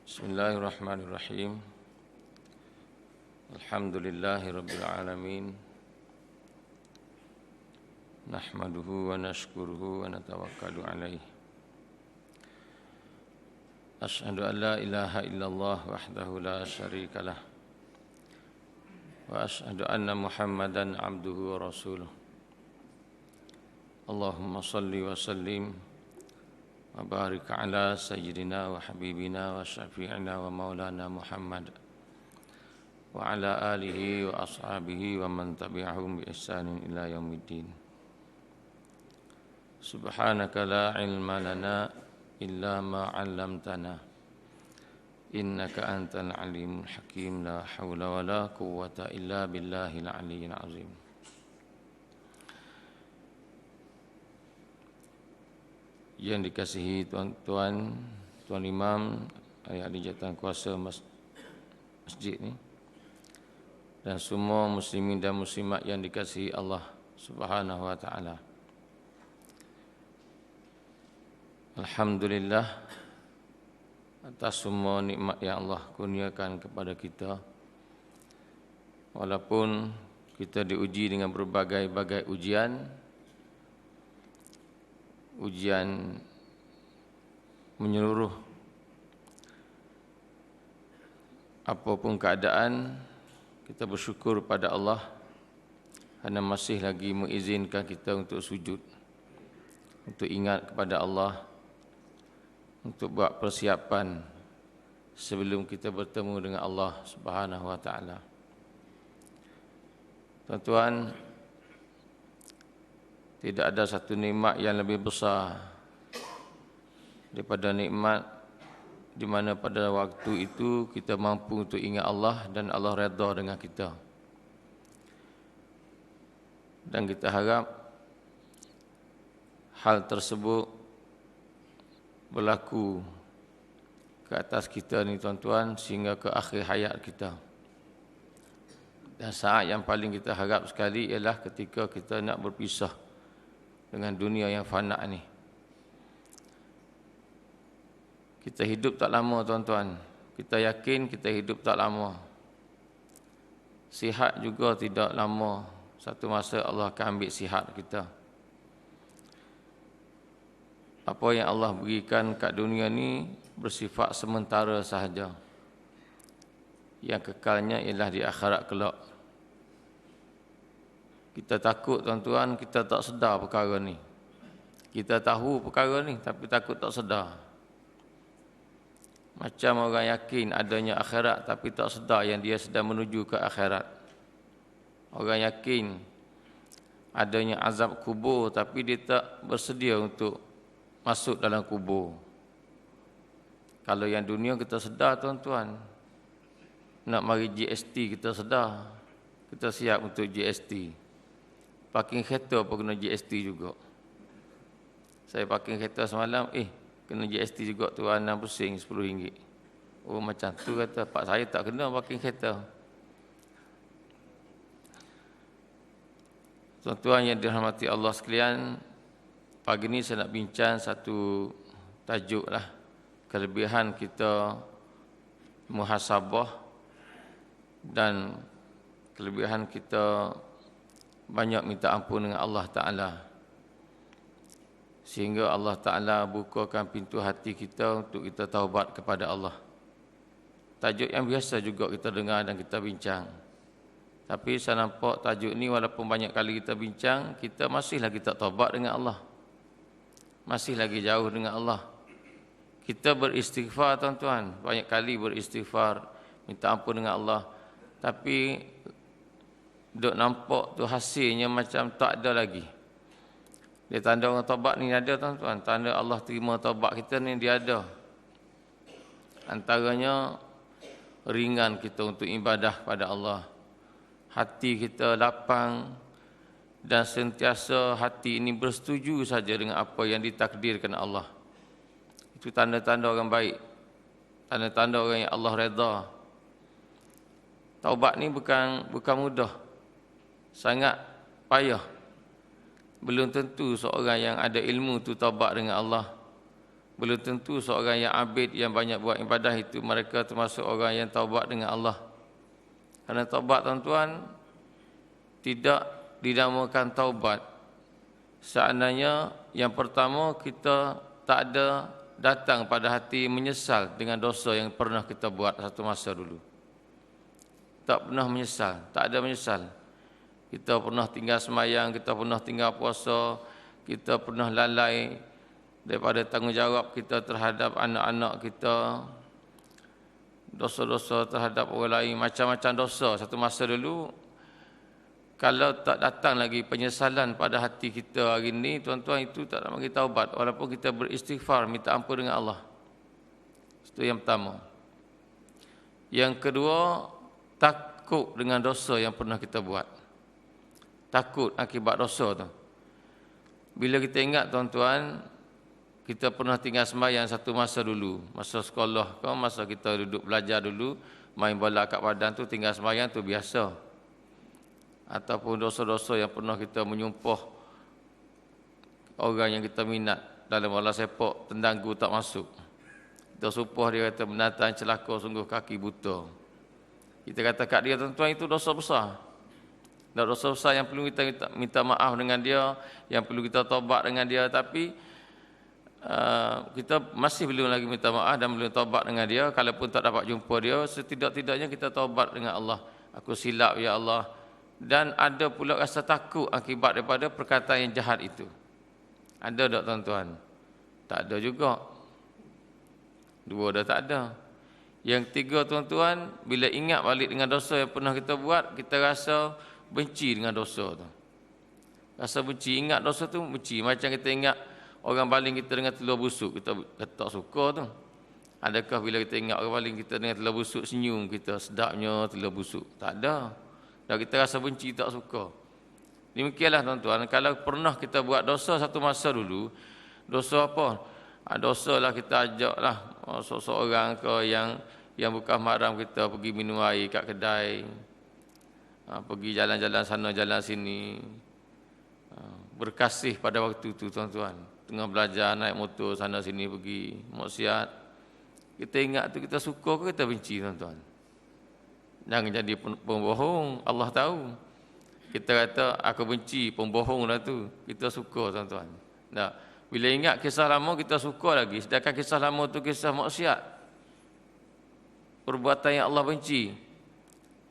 Bismillahirrahmanirrahim. Alhamdulillahirabbil alamin. Nahmaduhu wa nashkuruhu wa natawakkalu alaihi. Asyhadu an la ilaha illallah wahdahu la syarikalah. Wa asyhadu anna Muhammadan abduhu wa rasuluh. Allahumma salli wa sallim wa barik ala sayyidina wa habibina wa syafi'ina wa maulana Muhammad wa ala alihi wa ashabihi wa man tabi'ahum bi ihsanin ila yaumiddin. Subhanaka la ilma lana illa ma 'allamtana innaka antal alimul hakim. La haula wa la quwwata illa billahil aliyyil azim. Yang dikasihi tuan-tuan, tuan imam, adik-adik jawatan kuasa masjid ni, dan semua muslimin dan muslimat yang dikasihi Allah Subhanahu wa taala. Alhamdulillah atas semua nikmat yang Allah kurniakan kepada kita. Walaupun kita diuji dengan berbagai-bagai ujian menyeluruh, apapun keadaan, kita bersyukur pada Allah kerana masih lagi mengizinkan kita untuk sujud, untuk ingat kepada Allah, untuk buat persiapan sebelum kita bertemu dengan Allah Subhanahu wa taala. Tuan-tuan, tidak ada satu nikmat yang lebih besar daripada nikmat di mana pada waktu itu kita mampu untuk ingat Allah dan Allah redha dengan kita. Dan kita harap hal tersebut berlaku ke atas kita ni tuan-tuan sehingga ke akhir hayat kita. Dan saat yang paling kita harap sekali ialah ketika kita nak berpisah dengan dunia yang fana ni. Kita hidup tak lama tuan-tuan. Kita yakin kita hidup tak lama. Sihat juga tidak lama. Satu masa Allah akan ambil sihat kita. Apa yang Allah berikan kat dunia ni bersifat sementara sahaja. Yang kekalnya ialah di akhirat kelak. Kita takut tuan-tuan, kita tak sedar perkara ni. Kita tahu perkara ni tapi takut tak sedar. Macam orang yakin adanya akhirat tapi tak sedar yang dia sedang menuju ke akhirat. Orang yakin adanya azab kubur tapi dia tak bersedia untuk masuk dalam kubur. Kalau yang dunia kita sedar tuan-tuan, nak mari GST kita sedar. Kita siap untuk GST. Parking kereta pun kena GST juga. Saya parking kereta semalam, kena GST juga tuan, 6 pusing RM10. Oh macam tu kata, pak saya tak kena parking kereta. Tuan-tuan yang dirahmati Allah sekalian, pagi ni saya nak bincang satu tajuk lah. Kelebihan kita muhasabah dan kelebihan kita banyak minta ampun dengan Allah Ta'ala, sehingga Allah Ta'ala bukakan pintu hati kita untuk kita taubat kepada Allah. Tajuk yang biasa juga kita dengar dan kita bincang. Tapi saya nampak tajuk ni walaupun banyak kali kita bincang, kita masih lagi tak taubat dengan Allah. Masih lagi jauh dengan Allah. Kita beristighfar tuan-tuan, banyak kali beristighfar, minta ampun dengan Allah. Tapi duk nampak tu hasilnya macam tak ada lagi. Dia tanda orang taubat ni ada tuan-tuan. Tanda Allah terima taubat kita ni dia ada. Antaranya ringan kita untuk ibadah pada Allah. Hati kita lapang dan sentiasa hati ini bersetuju saja dengan apa yang ditakdirkan Allah. Itu tanda-tanda orang baik. Tanda-tanda orang yang Allah redha. Taubat ni bukan mudah. Sangat payah. Belum tentu seorang yang ada ilmu tu taubat dengan Allah. Belum tentu seorang yang abid, yang banyak buat ibadah itu mereka termasuk orang yang taubat dengan Allah. Kerana taubat, tuan-tuan, tidak dinamakan taubat seandainya yang pertama kita tak ada datang pada hati menyesal dengan dosa yang pernah kita buat satu masa dulu. Tak pernah menyesal, tak ada menyesal. Kita pernah tinggal semayang, kita pernah tinggal puasa, kita pernah lalai daripada tanggungjawab kita terhadap anak-anak kita, dosa-dosa terhadap orang lain, macam-macam dosa satu masa dulu. Kalau tak datang lagi penyesalan pada hati kita hari ini, tuan-tuan, itu tak nak bagi taubat. Walaupun kita beristighfar, minta ampun dengan Allah. Itu yang pertama. Yang kedua, takut dengan dosa yang pernah kita buat. Takut akibat dosa tu. Bila kita ingat, tuan-tuan, kita pernah tinggal sembahyang satu masa dulu. Masa sekolah, masa kita duduk belajar dulu, main bola kat badan tu, tinggal sembahyang tu biasa. Ataupun dosa-dosa yang pernah kita menyumpah orang yang kita minat dalam bola sepak, tendanggu tak masuk. Kita sumpah, dia kata binatang celaka sungguh kaki buta. Kita kata kat dia, tuan-tuan, itu dosa besar. Dan dosa besar yang perlu kita minta maaf dengan dia, yang perlu kita taubat dengan dia. Tapi kita masih belum lagi minta maaf dan belum taubat dengan dia. Kalaupun tak dapat jumpa dia, setidak-tidaknya kita taubat dengan Allah. Aku silap, ya Allah. Dan ada pula rasa takut akibat daripada perkataan yang jahat itu. Ada tak, tuan-tuan? Tak ada juga. Dua dah tak ada. Yang tiga, tuan-tuan, bila ingat balik dengan dosa yang pernah kita buat, kita rasa benci dengan dosa tu. Rasa benci, ingat dosa tu benci. Macam kita ingat orang baling kita dengan telur busuk, kita tak suka tu. Adakah bila kita ingat orang baling kita dengan telur busuk, senyum kita, sedapnya telur busuk? Tak ada. Dan kita rasa benci, tak suka. Demikianlah, tuan-tuan, kalau pernah kita buat dosa satu masa dulu, dosa apa? Dosa lah kita ajaklah seseorang ke yang bukan mahram kita pergi minum air kat kedai, pergi jalan-jalan sana, jalan sini, berkasih pada waktu itu, tuan-tuan. Tengah belajar, naik motor sana sini pergi, maksiat. Kita ingat tu, kita suka ke kita benci, tuan-tuan? Jangan jadi pembohong, Allah tahu. Kita kata, aku benci, pembohong lah tu. Kita suka, tuan-tuan. Nah, bila ingat kisah lama, kita suka lagi. Sedangkan kisah lama tu kisah maksiat. Perbuatan yang Allah benci.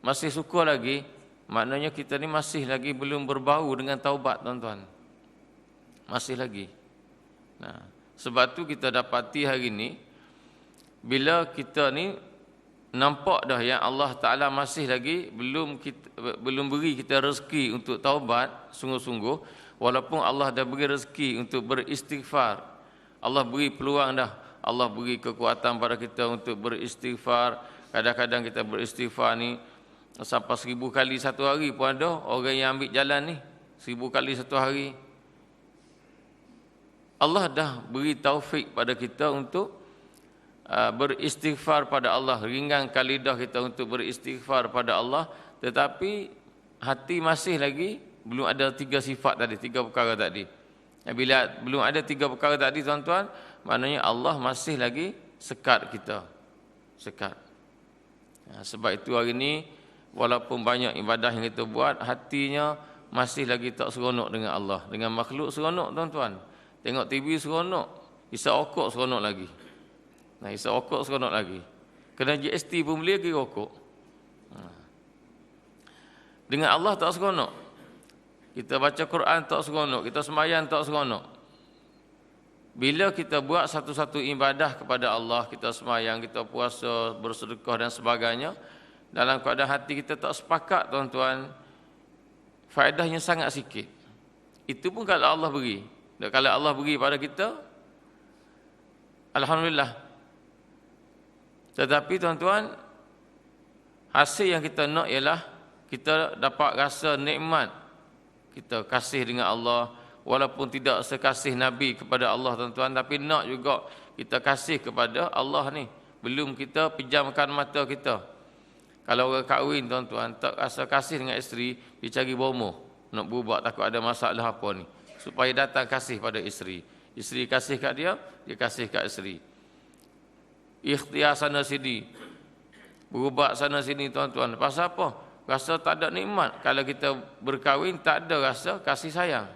Masih suka lagi, maknanya kita ni masih lagi belum berbau dengan taubat, tuan-tuan. Masih lagi. Nah, sebab tu kita dapati hari ni, bila kita ni nampak dah yang Allah Ta'ala masih lagi belum beri kita rezeki untuk taubat sungguh-sungguh, walaupun Allah dah beri rezeki untuk beristighfar. Allah beri peluang dah, Allah beri kekuatan pada kita untuk beristighfar. Kadang-kadang kita beristighfar ni sampai 1000 kali satu hari pun ada orang yang ambil jalan ni, 1000 kali satu hari. Allah dah beri taufik pada kita untuk beristighfar pada Allah, ringankan lidah kita untuk beristighfar pada Allah, tetapi hati masih lagi belum ada 3 sifat tadi, 3 perkara tadi. Bila belum ada 3 perkara tadi, tuan-tuan, maknanya Allah masih lagi sekat kita, sekat. Sebab itu hari ini, walaupun banyak ibadah yang kita buat, hatinya masih lagi tak seronok dengan Allah. Dengan makhluk seronok, tuan-tuan. Tengok TV seronok, isap okok seronok lagi. Nah, isap rokok seronok lagi. Kena GST pun boleh pergi rokok. Dengan Allah tak seronok. Kita baca Quran tak seronok. Kita sembahyang tak seronok. Bila kita buat satu-satu ibadah kepada Allah, kita sembahyang, kita puasa, bersedekah dan sebagainya, dalam keadaan hati kita tak sepakat, tuan-tuan, faedahnya sangat sikit. Itu pun kalau Allah beri. Dan kalau Allah beri pada kita, alhamdulillah. Tetapi, tuan-tuan, hasil yang kita nak ialah kita dapat rasa nikmat. Kita kasih dengan Allah, walaupun tidak sekasih Nabi kepada Allah, tuan-tuan, tapi nak juga kita kasih kepada Allah ni. Belum kita pejamkan mata kita. Kalau orang kahwin, tuan-tuan, tak rasa kasih dengan isteri, dia cari bomoh. Nak berubah, takut ada masalah apa ni. Supaya datang kasih pada isteri. Isteri kasih kat dia, dia kasih kat isteri. Ikhtiar sana sini, berubat sana sini tuan-tuan. Pasal apa? Rasa tak ada nikmat. Kalau kita berkahwin tak ada rasa kasih sayang.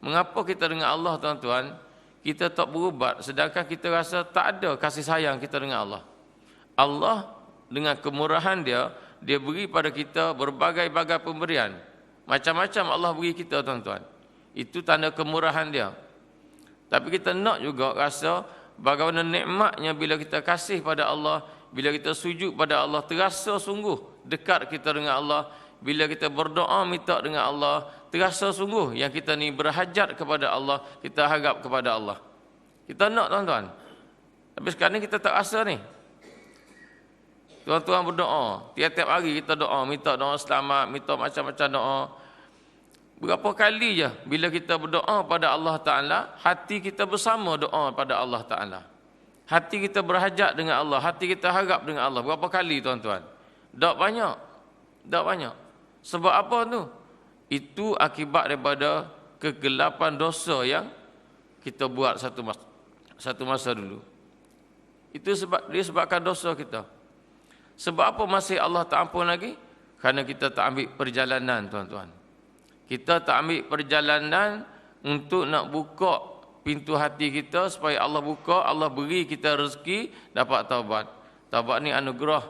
Mengapa kita dengan Allah tuan-tuan, kita tak berubat sedangkan kita rasa tak ada kasih sayang kita dengan Allah. Allah dengan kemurahan dia, dia beri pada kita berbagai-bagai pemberian. Macam-macam Allah beri kita tuan-tuan. Itu tanda kemurahan dia. Tapi kita nak juga rasa bagaimana nikmatnya bila kita kasih pada Allah, bila kita sujud pada Allah, terasa sungguh dekat kita dengan Allah. Bila kita berdoa minta dengan Allah, terasa sungguh yang kita ni berhajat kepada Allah, kita harap kepada Allah. Kita nak tuan-tuan. Tapi sekarang ni kita tak rasa ni. Tuan-tuan berdoa, tiap-tiap hari kita doa, minta doa selamat, minta macam-macam doa. Berapa kali je bila kita berdoa pada Allah Ta'ala, hati kita bersama doa pada Allah Ta'ala. Hati kita berhajat dengan Allah, hati kita harap dengan Allah. Berapa kali tuan-tuan? Tak banyak. Tak banyak. Sebab apa tu? Itu akibat daripada kegelapan dosa yang kita buat satu masa dulu. Itu sebab dia sebabkan dosa kita. Sebab apa masih Allah tak ampun lagi? Kerana kita tak ambil perjalanan tuan-tuan. Kita tak ambil perjalanan untuk nak buka pintu hati kita supaya Allah buka, Allah beri kita rezeki dapat taubat. Taubat ni anugerah.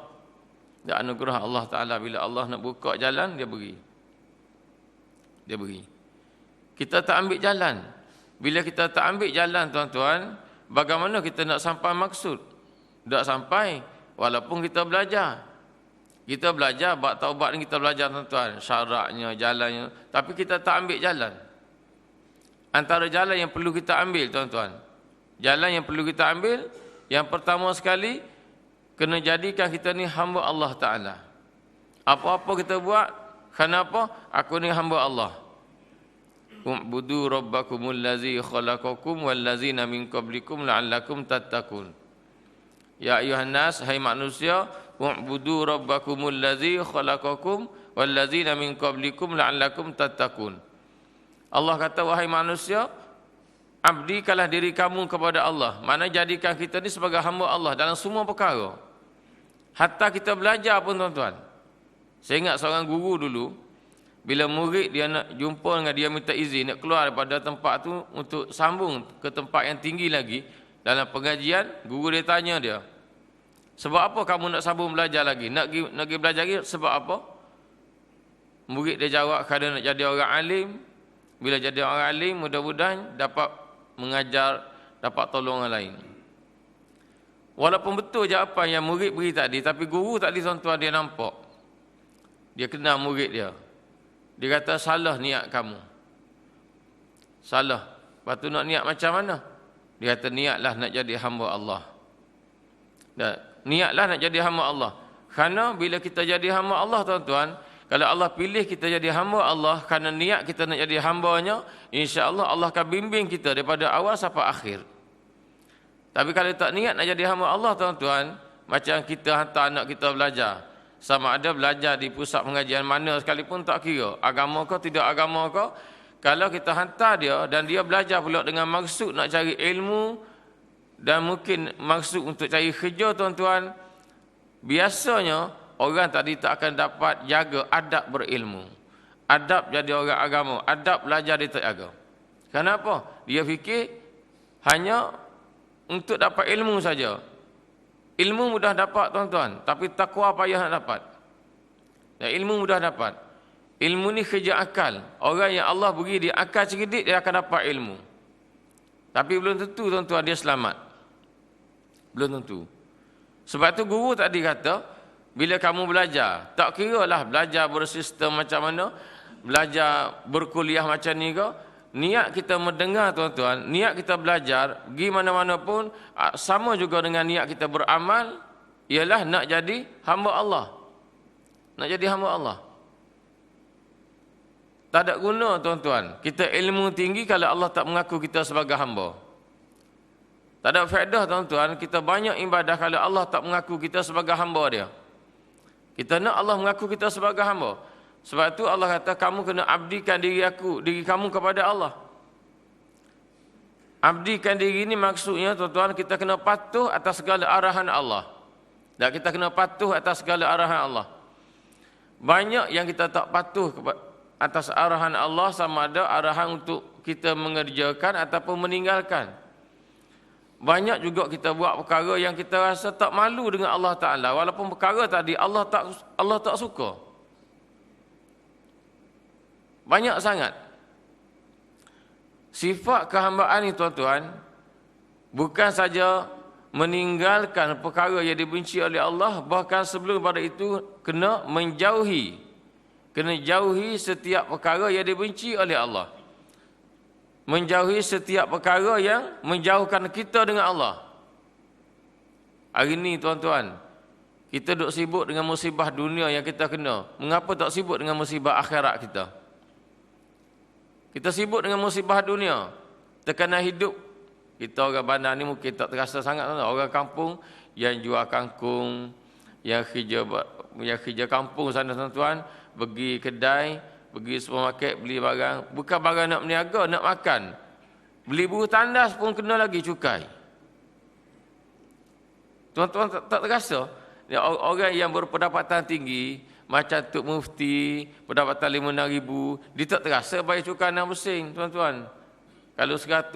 Dan anugerah Allah Ta'ala. Bila Allah nak buka jalan, dia beri. Dia beri. Kita tak ambil jalan. Bila kita tak ambil jalan tuan-tuan, bagaimana kita nak sampai maksud? Tak sampai walaupun kita belajar. Kita belajar, bab taubat ni kita belajar tuan-tuan, syaratnya, jalannya, tapi kita tak ambil jalan. Antara jalan yang perlu kita ambil tuan-tuan, jalan yang perlu kita ambil, yang pertama sekali, kena jadikan kita ni hamba Allah Ta'ala. Apa-apa kita buat, kenapa? Aku ni hamba Allah. U'budu rabbakumul ladzi khalaqakum wal ladzina min qablikum la'allakum tattaqun. Ya ayuhan nas, hai manusia, wa'budu rabbakumul ladzi khalaqakum wal ladzina min qablikum la'allakum tattaqun. Allah kata, wahai manusia, abdikanlah diri kamu kepada Allah. Mana jadikan kita ni sebagai hamba Allah dalam semua perkara. Hatta kita belajar pun tuan-tuan. Saya ingat seorang guru dulu, bila murid dia nak jumpa dengan dia minta izin nak keluar daripada tempat tu untuk sambung ke tempat yang tinggi lagi dalam pengajian, guru dia tanya dia, sebab apa kamu nak sambung belajar lagi? Nak pergi belajar lagi sebab apa? Murid dia jawab, kerana nak jadi orang alim. Bila jadi orang alim, mudah-mudahan dapat mengajar, dapat tolong orang lain. Walaupun betul jawapan yang murid beri tadi, tapi guru tadi tuan-tuan dia nampak. Dia kenal murid dia. Dia kata, salah niat kamu. Salah. Lepas tu nak niat macam mana? Dia kata, niatlah nak jadi hamba Allah. Dan niatlah nak jadi hamba Allah. Kerana bila kita jadi hamba Allah tuan-tuan, kalau Allah pilih kita jadi hamba Allah, kerana niat kita nak jadi hambanya, insya-Allah Allah akan bimbing kita daripada awal sampai akhir. Tapi kalau tak niat nak jadi hamba Allah tuan-tuan, macam kita hantar anak kita belajar, sama ada belajar di pusat pengajian mana sekalipun tak kira, agama ke tidak agama ke, kalau kita hantar dia dan dia belajar pula dengan maksud nak cari ilmu dan mungkin maksud untuk cari kerja tuan-tuan, biasanya orang tadi tak akan dapat jaga adab berilmu. Adab jadi orang agama, adab belajar dia tak jaga. Kenapa? Dia fikir hanya untuk dapat ilmu saja. Ilmu mudah dapat tuan-tuan, tapi takwa payah nak dapat. Dan ilmu mudah dapat. Ilmu ni kerja akal. Orang yang Allah beri dia akal cerdik, dia akan dapat ilmu. Tapi belum tentu tuan-tuan dia selamat. Belum tentu. Sebab tu guru tadi kata, bila kamu belajar, tak kira lah belajar bersistem macam mana, belajar berkuliah macam ni ke, niat kita mendengar tuan-tuan, niat kita belajar, pergi mana-mana pun, sama juga dengan niat kita beramal, ialah nak jadi hamba Allah. Nak jadi hamba Allah. Tak ada guna tuan-tuan, kita ilmu tinggi kalau Allah tak mengaku kita sebagai hamba. Tak ada faedah tuan-tuan, kita banyak ibadah kalau Allah tak mengaku kita sebagai hamba dia. Kita nak Allah mengaku kita sebagai hamba. Sebab itu Allah kata, kamu kena abdikan diri kamu kepada Allah. Abdikan diri ini maksudnya tuan-tuan, kita kena patuh atas segala arahan Allah. Dan kita kena patuh atas segala arahan Allah. Banyak yang kita tak patuh atas arahan Allah, sama ada arahan untuk kita mengerjakan ataupun meninggalkan. Banyak juga kita buat perkara yang kita rasa tak malu dengan Allah Ta'ala. Walaupun perkara tadi Allah tak suka. Banyak sangat. Sifat kehambaan ni tuan-tuan, bukan saja meninggalkan perkara yang dibenci oleh Allah, bahkan sebelum pada itu kena menjauhi. Kena jauhi setiap perkara yang dibenci oleh Allah. Menjauhi setiap perkara yang menjauhkan kita dengan Allah. Hari ini tuan-tuan, kita duk sibuk dengan musibah dunia yang kita kena. Mengapa tak sibuk dengan musibah akhirat kita? Kita sibuk dengan musibah dunia, tekanan hidup. Kita orang bandar ni mungkin tak terasa sangat. Orang kampung yang jual kangkung, yang kerja kampung sana tuan-tuan, pergi kedai, pergi supermarket beli barang. Bukan barang nak berniaga, nak makan. Beli buah tandas pun kena lagi cukai. Tuan-tuan tak terasa? Orang yang berpendapatan tinggi, macam Tok Mufti, pendapatan RM5,000, dia tak terasa bayar cukai 6 sen, tuan-tuan. Kalau RM100,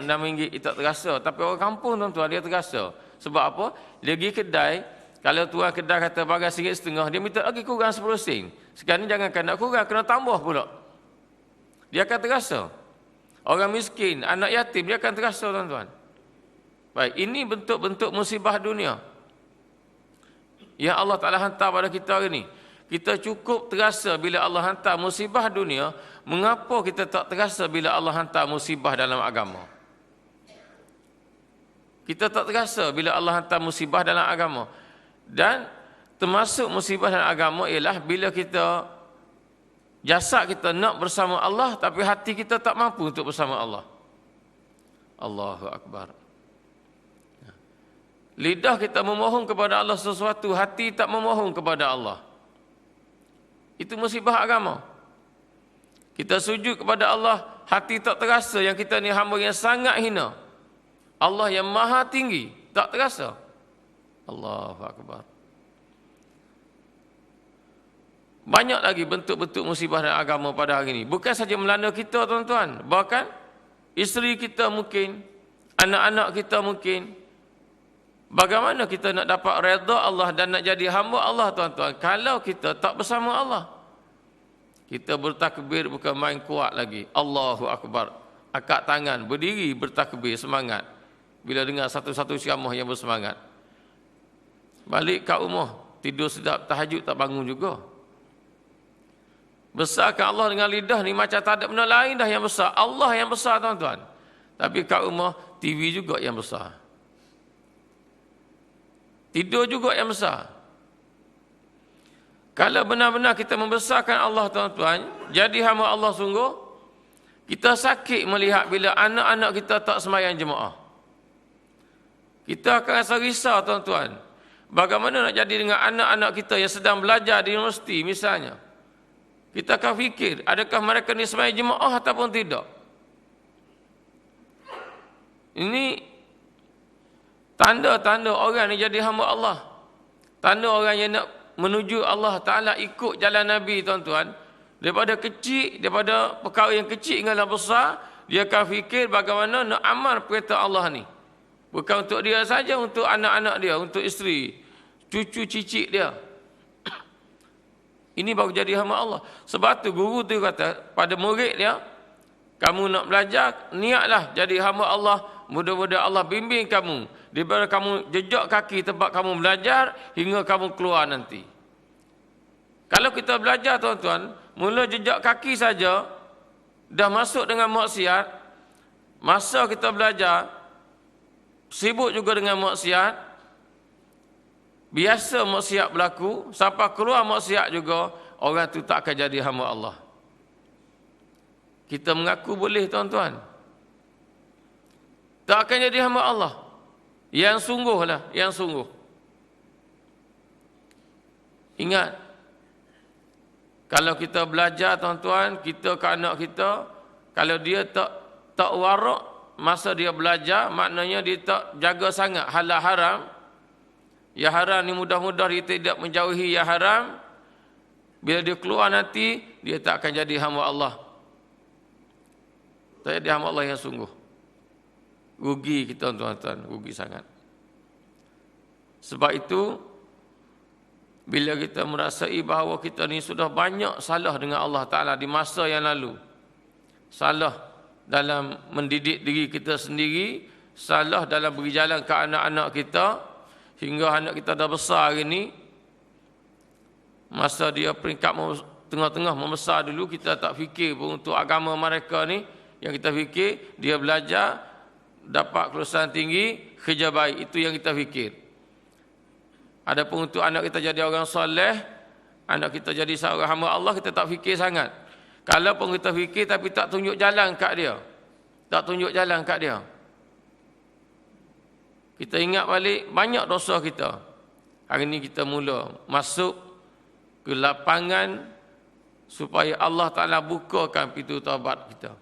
RM6 dia tak terasa. Tapi orang kampung, tuan-tuan, dia terasa. Sebab apa? Dia pergi kedai, kalau tuan kedai kata barang RM1.50, dia minta lagi kurang 10 sen. Sekarang ni jangankan nak kurang, kena tambah pula. Dia akan terasa. Orang miskin, anak yatim, dia akan terasa, tuan-tuan. Baik, ini bentuk-bentuk musibah dunia yang Allah Ta'ala hantar pada kita hari ini. Kita cukup terasa bila Allah hantar musibah dunia. Mengapa kita tak terasa bila Allah hantar musibah dalam agama? Kita tak terasa bila Allah hantar musibah dalam agama. Dan termasuk musibah dalam agama ialah bila kita, jasad kita nak bersama Allah, tapi hati kita tak mampu untuk bersama Allah. Allahu Akbar. Lidah kita memohon kepada Allah sesuatu, hati tak memohon kepada Allah. Itu musibah agama. Kita sujud kepada Allah, hati tak terasa yang kita ni hamba yang sangat hina. Allah yang maha tinggi, tak terasa. Allahu Akbar. Banyak lagi bentuk-bentuk musibah dan agama pada hari ini. Bukan saja melanda kita, tuan-tuan. Bahkan isteri kita mungkin, anak-anak kita mungkin. Bagaimana kita nak dapat redha Allah dan nak jadi hamba Allah, tuan-tuan, kalau kita tak bersama Allah? Kita bertakbir bukan main kuat lagi. Allahu Akbar. Angkat tangan, berdiri bertakbir, semangat. Bila dengar satu-satu ceramah yang bersemangat. Balik kat rumah, tidur sedap, tahajud tak bangun juga. Besarkan Allah dengan lidah ni macam tak ada benda lain dah yang besar. Allah yang besar, tuan-tuan. Tapi kat rumah, TV juga yang besar. Tidur juga yang besar. Kalau benar-benar kita membesarkan Allah, tuan-tuan, jadi hamba Allah sungguh, kita sakit melihat bila anak-anak kita tak sembahyang jemaah. Kita akan rasa risau, tuan-tuan. Bagaimana nak jadi dengan anak-anak kita yang sedang belajar di universiti misalnya. Kita akan fikir, adakah mereka ni sembahyang jemaah ataupun tidak. Ini tanda-tanda orang ni jadi hamba Allah. Tanda orang yang nak menuju Allah Ta'ala ikut jalan Nabi, tuan-tuan. Daripada kecil, daripada perkara yang kecil hinggalah besar, dia akan fikir bagaimana nak amal perintah Allah ni. Bukan untuk dia saja, untuk anak-anak dia, untuk isteri, cucu cicit dia. Ini baru jadi hamba Allah. Sebab tu guru tu kata pada murid dia, kamu nak belajar, niatlah jadi hamba Allah. Mudah-mudahan Allah bimbing kamu daripada kamu jejak kaki tempat kamu belajar hingga kamu keluar nanti. Kalau kita belajar, tuan-tuan, mula jejak kaki saja dah masuk dengan maksiat, masa kita belajar sibuk juga dengan maksiat, biasa maksiat berlaku, sampai keluar maksiat juga, orang tu tak akan jadi hamba Allah. Kita mengaku boleh, tuan-tuan, tak akan jadi hamba Allah. Yang sungguh lah, yang sungguh. Ingat, kalau kita belajar, tuan-tuan, kita ke anak kita, kalau dia tak warak, masa dia belajar, maknanya dia tak jaga sangat halal haram. Yang haram ni mudah-mudah dia tidak menjauhi yang haram. Bila dia keluar nanti, dia tak akan jadi hamba Allah. Tak jadi hamba Allah yang sungguh. Rugi kita tuan-tuan, rugi sangat. Sebab itu, bila kita merasai bahawa kita ni sudah banyak salah dengan Allah Ta'ala di masa yang lalu. Salah dalam mendidik diri kita sendiri, salah dalam beri jalan ke anak-anak kita, hingga anak kita dah besar hari ni, masa dia peringkat tengah-tengah membesar dulu, kita tak fikir pun untuk agama mereka ni. Yang kita fikir, dia belajar, dapat kelulusan tinggi, kerja baik. Itu yang kita fikir. Adapun untuk anak kita jadi orang soleh, anak kita jadi seorang hamba Allah, kita tak fikir sangat. Kalau pun kita fikir tapi tak tunjuk jalan kat dia. Tak tunjuk jalan kat dia. Kita ingat balik banyak dosa kita. Hari ni kita mula masuk ke lapangan supaya Allah Ta'ala bukakan pintu taubat kita.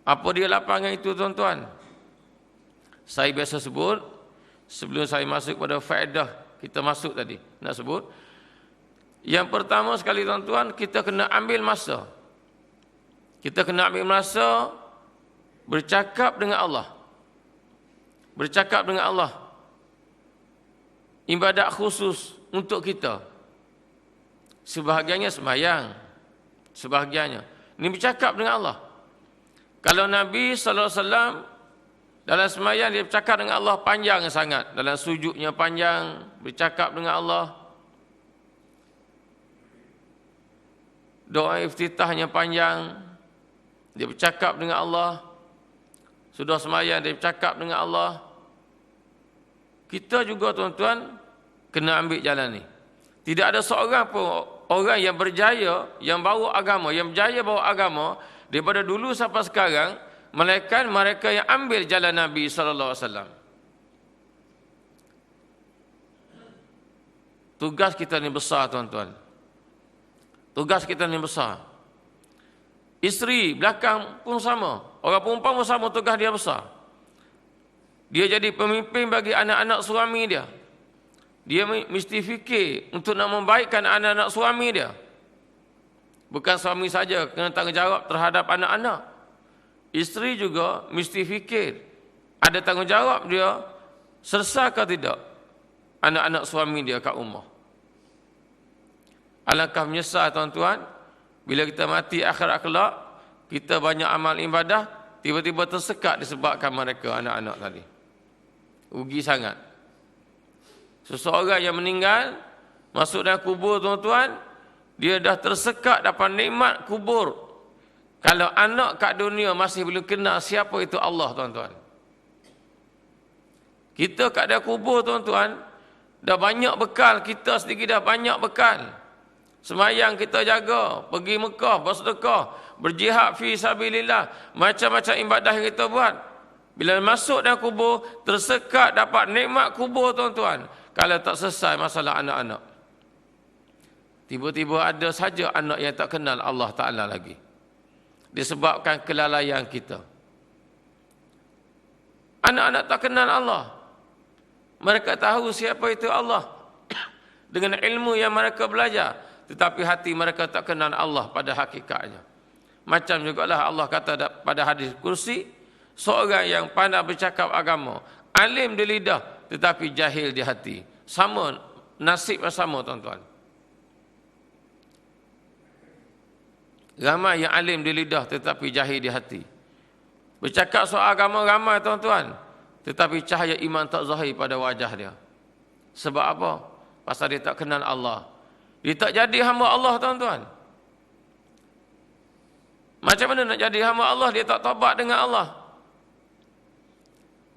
Apa dia lapangan itu tuan-tuan? Saya biasa sebut, sebelum saya masuk pada faedah kita masuk tadi, nak sebut. Yang pertama sekali tuan-tuan, kita kena ambil masa. Kita kena ambil masa bercakap dengan Allah. Bercakap dengan Allah. Ibadat khusus untuk kita. Sebahagiannya sembahyang. Sebahagiannya. Ini bercakap dengan Allah. Kalau Nabi SAW dalam sembahyang dia bercakap dengan Allah panjang sangat. Dalam sujudnya panjang, bercakap dengan Allah. Doa iftitahnya panjang, dia bercakap dengan Allah. Sudah sembahyang dia bercakap dengan Allah. Kita juga tuan-tuan kena ambil jalan ni. Tidak ada seorang pun orang yang berjaya, yang bawa agama, yang berjaya bawa agama daripada dulu sampai sekarang, melainkan mereka yang ambil jalan Nabi SAW. Tugas kita ni besar tuan-tuan. Tugas kita ni besar. Isteri belakang pun sama. Orang perempuan pun sama, tugas dia besar. Dia jadi pemimpin bagi anak-anak suami dia. Dia mesti fikir untuk nak membaikkan anak-anak suami dia. Bukan suami saja kena tanggungjawab terhadap anak-anak. Isteri juga mesti fikir, ada tanggungjawab dia, selesa ke tidak anak-anak suami dia kat rumah. Alangkah menyesal tuan-tuan, bila kita mati akhirat kelak, kita banyak amal ibadah, tiba-tiba tersekat disebabkan mereka anak-anak tadi. Rugi sangat. Seseorang yang meninggal, masuk dalam kubur tuan-tuan, dia dah tersekat dapat nikmat kubur. Kalau anak kat dunia masih belum kenal siapa itu Allah tuan-tuan. Kita kat dalam kubur tuan-tuan, dah banyak bekal, kita sendiri dah banyak bekal. Semayang kita jaga, pergi Mekah, bersedekah, berjihad fi sabilillah, macam-macam ibadah yang kita buat. Bila masuk dalam kubur, tersekat dapat nikmat kubur tuan-tuan. Kalau tak selesai masalah anak-anak. Tiba-tiba ada saja anak yang tak kenal Allah Ta'ala lagi. Disebabkan kelalaian kita. Anak-anak tak kenal Allah. Mereka tahu siapa itu Allah. Dengan ilmu yang mereka belajar. Tetapi hati mereka tak kenal Allah pada hakikatnya. Macam jugalah Allah kata pada hadis kursi, seorang yang pandai bercakap agama, alim di lidah tetapi jahil di hati. Sama, nasib yang sama tuan-tuan. Ramai yang alim di lidah tetapi jahil di hati. Bercakap soal agama ramai tuan-tuan, tetapi cahaya iman tak zahir pada wajah dia. Sebab apa? Pasal dia tak kenal Allah. Dia tak jadi hamba Allah tuan-tuan. Macam mana nak jadi hamba Allah, dia tak taubat dengan Allah.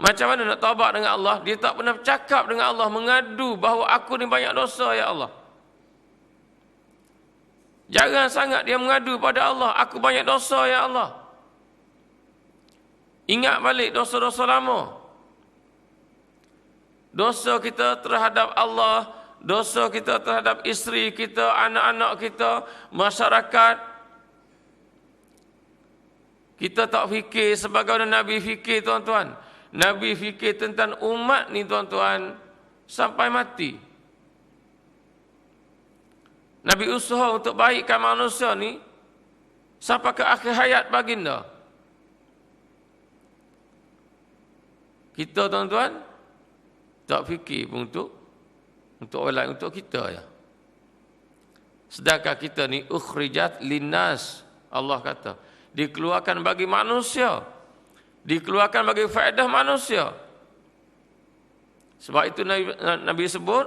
Macam mana nak taubat dengan Allah, dia tak pernah bercakap dengan Allah, mengadu bahawa aku ni banyak dosa ya Allah. Jarang sangat dia mengadu pada Allah, aku banyak dosa ya Allah. Ingat balik dosa-dosa lama. Dosa kita terhadap Allah, dosa kita terhadap isteri kita, anak-anak kita, masyarakat. Kita tak fikir sebagaimana Nabi fikir, tuan-tuan. Nabi fikir tentang umat ni, tuan-tuan, sampai mati. Nabi usaha untuk baikkan manusia ni sampai ke akhir hayat baginda. Kita, tuan-tuan, tak fikir pun untuk orang lain, untuk kita ya. Sedangkan kita ni ukhrijat linnas, Allah kata, dikeluarkan bagi manusia, dikeluarkan bagi faedah manusia. Sebab itu Nabi sebut,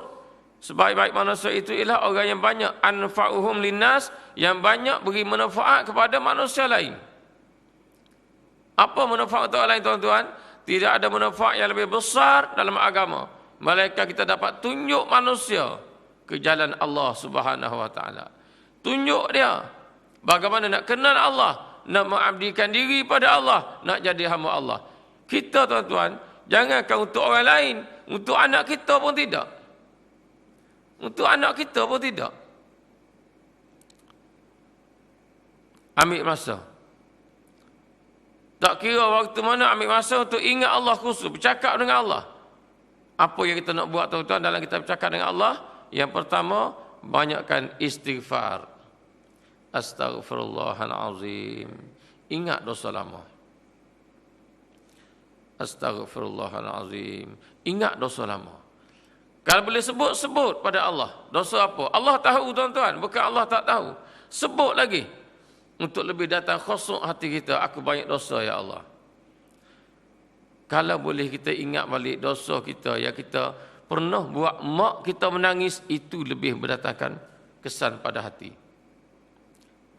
sebaik-baik manusia itu ialah orang yang banyak anfa'uhum linnas, yang banyak beri manfaat kepada manusia lain. Apa manfaat untuk orang lain, tuan-tuan? Tidak ada manfaat yang lebih besar dalam agama, melainkan kita dapat tunjuk manusia ke jalan Allah Subhanahu wa taala. Tunjuk dia bagaimana nak kenal Allah, nak mengabdikan diri pada Allah, nak jadi hamba Allah. Kita, tuan-tuan, jangankan untuk orang lain, untuk anak kita pun tidak. Untuk anak kita pun tidak. Ambil masa. Tak kira waktu mana, ambil masa untuk ingat Allah khusus, bercakap dengan Allah. Apa yang kita nak buat, tuan-tuan, dalam kita bercakap dengan Allah? Yang pertama, banyakkan istighfar. Astaghfirullahalazim. Ingat dosa lama. Astaghfirullahalazim. Ingat dosa lama. Kalau boleh sebut, sebut pada Allah. Dosa apa? Allah tahu, tuan-tuan. Bukan Allah tak tahu. Sebut lagi. Untuk lebih datang khusuk hati kita. Aku banyak dosa, ya Allah. Kalau boleh kita ingat balik dosa kita yang kita pernah buat mak kita menangis, itu lebih mendatangkan kesan pada hati.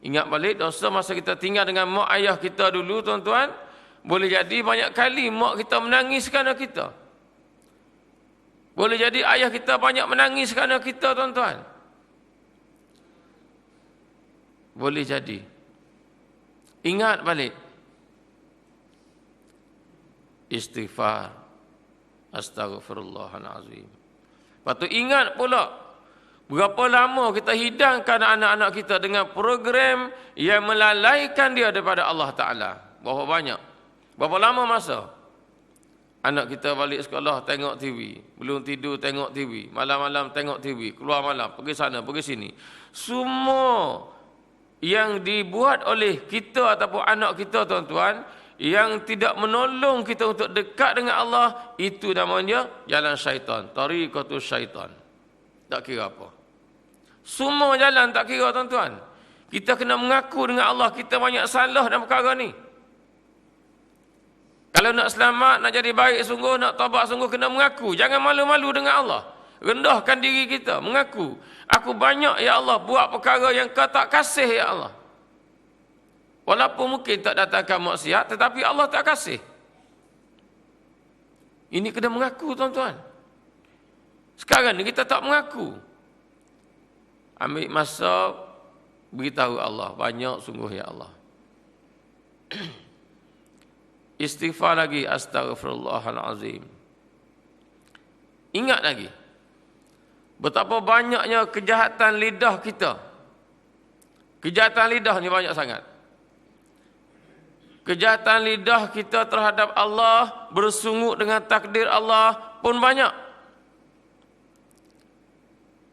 Ingat balik dosa masa kita tinggal dengan mak ayah kita dulu, tuan-tuan. Boleh jadi banyak kali mak kita menangis kerana kita. Boleh jadi ayah kita banyak menangis kerana kita, tuan-tuan. Boleh jadi. Ingat balik. Istighfar. Astaghfirullahalazim. Lepas tu ingat pula berapa lama kita hidangkan anak-anak kita dengan program yang melalaikan dia daripada Allah Ta'ala. Berapa banyak? Berapa lama masa? Anak kita balik sekolah tengok TV. Belum tidur tengok TV. Malam-malam tengok TV. Keluar malam, pergi sana, pergi sini. Semua yang dibuat oleh kita ataupun anak kita, tuan-tuan, yang tidak menolong kita untuk dekat dengan Allah, itu namanya jalan syaitan. Tariqatus syaitan. Tak kira apa. Semua jalan tak kira, tuan-tuan. Kita kena mengaku dengan Allah, kita banyak salah dalam perkara ni. Kalau nak selamat, nak jadi baik sungguh, nak taubat sungguh, kena mengaku. Jangan malu-malu dengan Allah. Rendahkan diri kita, mengaku. Aku banyak, ya Allah, buat perkara yang kau tak kasih, ya Allah. Walaupun mungkin tak datangkan maksiat, tetapi Allah tak kasih. Ini kena mengaku, tuan-tuan. Sekarang ni kita tak mengaku. Ambil masa, beritahu Allah, banyak sungguh, ya Allah. Istighfar lagi, astaghfirullahalazim. Ingat lagi betapa banyaknya kejahatan lidah kita. Kejahatan lidah ni banyak sangat. Kejahatan lidah kita terhadap Allah, bersungut dengan takdir Allah pun banyak.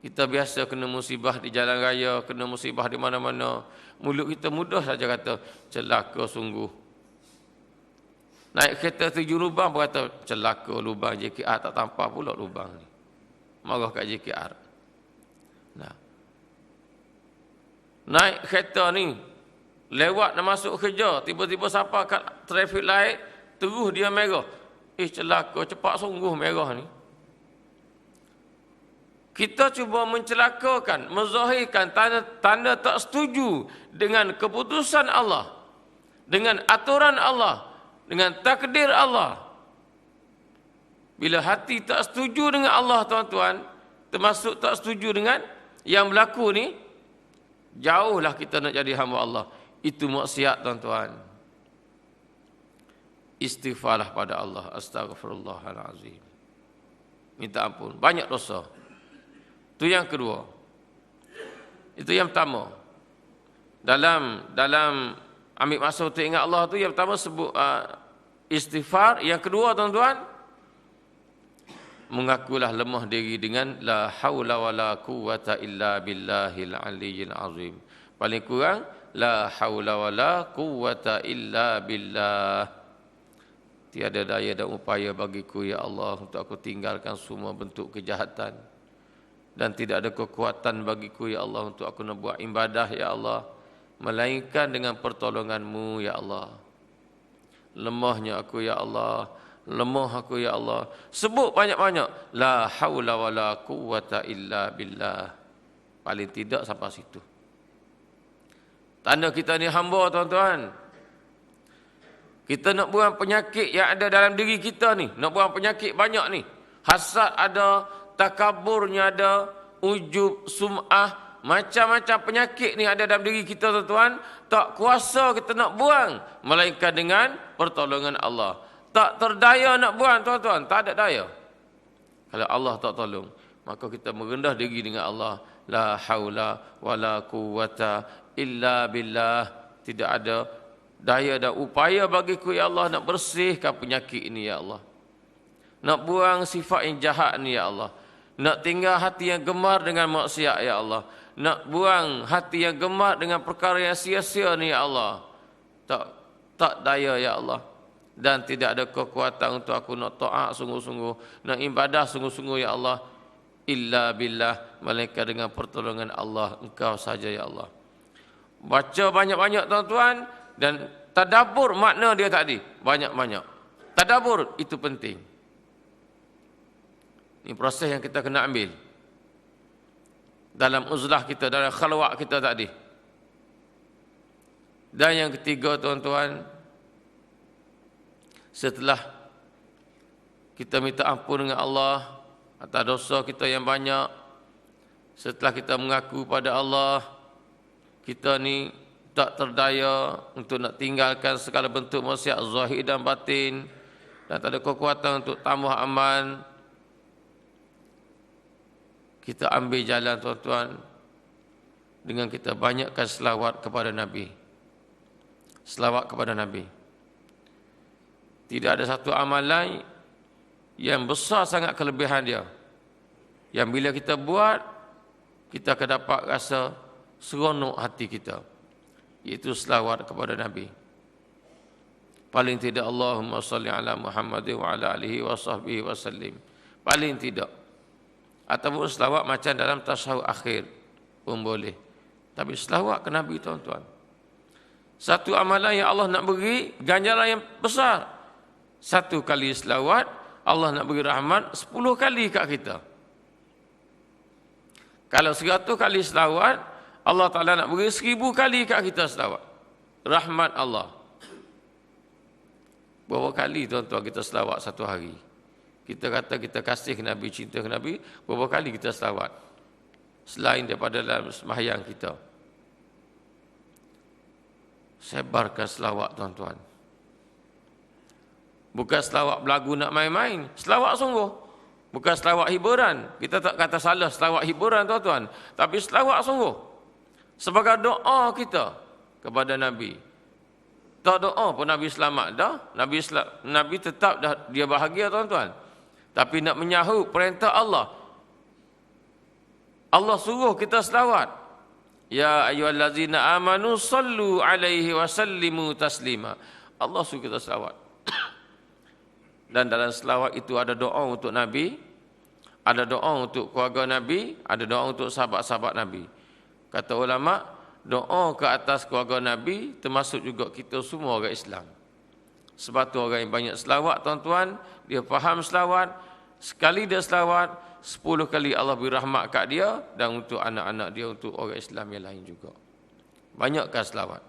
Kita biasa kena musibah di jalan raya, kena musibah di mana-mana. Mulut kita mudah saja kata, celaka sungguh. Naik kereta 7 lubang berkata, celaka lubang JKR, tak tampak pula lubang ni. Marah kat JKR. Nah. Naik kereta ni, lewat nak masuk kerja, tiba-tiba siapa kat traffic light, terus dia merah. Celaka, cepat sungguh merah ni. Kita cuba mencelakakan, menzahirkan tanda tak setuju dengan keputusan Allah, dengan aturan Allah, dengan takdir Allah. Bila hati tak setuju dengan Allah, tuan-tuan, termasuk tak setuju dengan yang berlaku ni, jauhlah kita nak jadi hamba Allah. Itu maksiat, tuan-tuan. Istighfarlah pada Allah. Astaghfirullahalazim. Minta ampun. Banyak dosa. Itu yang kedua. Itu yang pertama. Dalam ambil masa untuk ingat Allah tu, yang pertama sebut istighfar. Yang kedua tuan-tuan, mengakulah lemah diri dengan la haula wala quwwata illa billahil aliyyil azim. Paling kurang la haula wala quwwata illa billah. Tiada daya dan upaya bagiku ya Allah untuk aku tinggalkan semua bentuk kejahatan, dan tidak ada kekuatan bagiku ya Allah untuk aku nak buat ibadah ya Allah, melainkan dengan pertolongan-Mu ya Allah. Lemahnya aku ya Allah, lemah aku ya Allah. Sebut banyak-banyak la haula wala quwwata illa billah. Paling tidak sampai situ. Tanda kita ni hamba tuan-tuan. Kita nak buang penyakit yang ada dalam diri kita ni, nak buang penyakit banyak ni. Hasad ada, takaburnya ada, ujub, sum'ah, macam-macam penyakit ni ada dalam diri kita tuan-tuan. Tak kuasa kita nak buang, melainkan dengan pertolongan Allah. Tak terdaya nak buang tuan-tuan, tak ada daya. Kalau Allah tak tolong, maka kita merendah diri dengan Allah. La haula wala quwwata illa billah. Tidak ada daya dan upaya bagiku ya Allah nak bersihkan penyakit ini ya Allah. Nak buang sifat yang jahat ni ya Allah. Nak tinggal hati yang gemar dengan maksiat ya Allah. Nak buang hati yang gemar dengan perkara yang sia-sia ni ya Allah. Tak daya ya Allah. Dan tidak ada kekuatan untuk aku nak taat sungguh-sungguh, nak ibadah sungguh-sungguh ya Allah, illa billah, melainkan dengan pertolongan Allah, Engkau saja ya Allah. Baca banyak-banyak tuan-tuan, dan tadabbur makna dia tadi banyak-banyak. Tadabbur itu penting. Ini proses yang kita kena ambil dalam uzlah kita, dalam khalwat kita tadi. Dan yang ketiga tuan-tuan, setelah kita minta ampun dengan Allah atas dosa kita yang banyak, setelah kita mengaku pada Allah kita ni tak terdaya untuk nak tinggalkan segala bentuk maksiat zahir dan batin, dan tak ada kekuatan untuk tambah amal, kita ambil jalan tuan-tuan dengan kita banyakkan selawat kepada Nabi. Selawat kepada Nabi. Tidak ada satu amalan yang besar sangat kelebihan dia, yang bila kita buat, kita akan dapat rasa seronok hati kita, iaitu selawat kepada Nabi. Paling tidak Allahumma salli ala Muhammadin wa ala alihi wa sahbihi wa sallim. Paling tidak. Ataupun selawat macam dalam tasyahud akhir pun boleh. Tapi selawat ke Nabi tuan-tuan, satu amalan yang Allah nak beri ganjaran yang besar. Satu kali selawat, Allah nak beri rahmat 10 kali kat kita. Kalau 100 kali selawat, Allah Ta'ala nak beri 1000 kali kat kita selawat. Rahmat Allah. Berapa kali tuan-tuan kita selawat satu hari? Kita kata kita kasih ke Nabi, cinta ke Nabi, berapa kali kita selawat? Selain daripada dalam sembahyang kita. Sebarkan selawat tuan-tuan. Bukan selawat berlagu nak main-main, selawat sungguh. Bukan selawat hiburan. Kita tak kata salah selawat hiburan tuan-tuan, tapi selawat sungguh. Sebagai doa kita kepada Nabi. Tak doa pun Nabi selamat dah. Nabi tetap dah dia bahagia tuan-tuan. Tapi nak menyahut perintah Allah. Allah suruh kita selawat. Ya ayyuhallazina amanu sallu alaihi wa sallimu taslima. Allah suruh kita selawat. Dan dalam selawat itu ada doa untuk Nabi, ada doa untuk keluarga Nabi, ada doa untuk sahabat-sahabat Nabi. Kata ulama, doa ke atas keluarga Nabi termasuk juga kita semua orang Islam. Sebab tu orang yang banyak selawat tuan-tuan, dia faham selawat, sekali dia selawat, 10 kali Allah beri rahmat kat dia, dan untuk anak-anak dia, untuk orang Islam yang lain juga. Banyakkan selawat.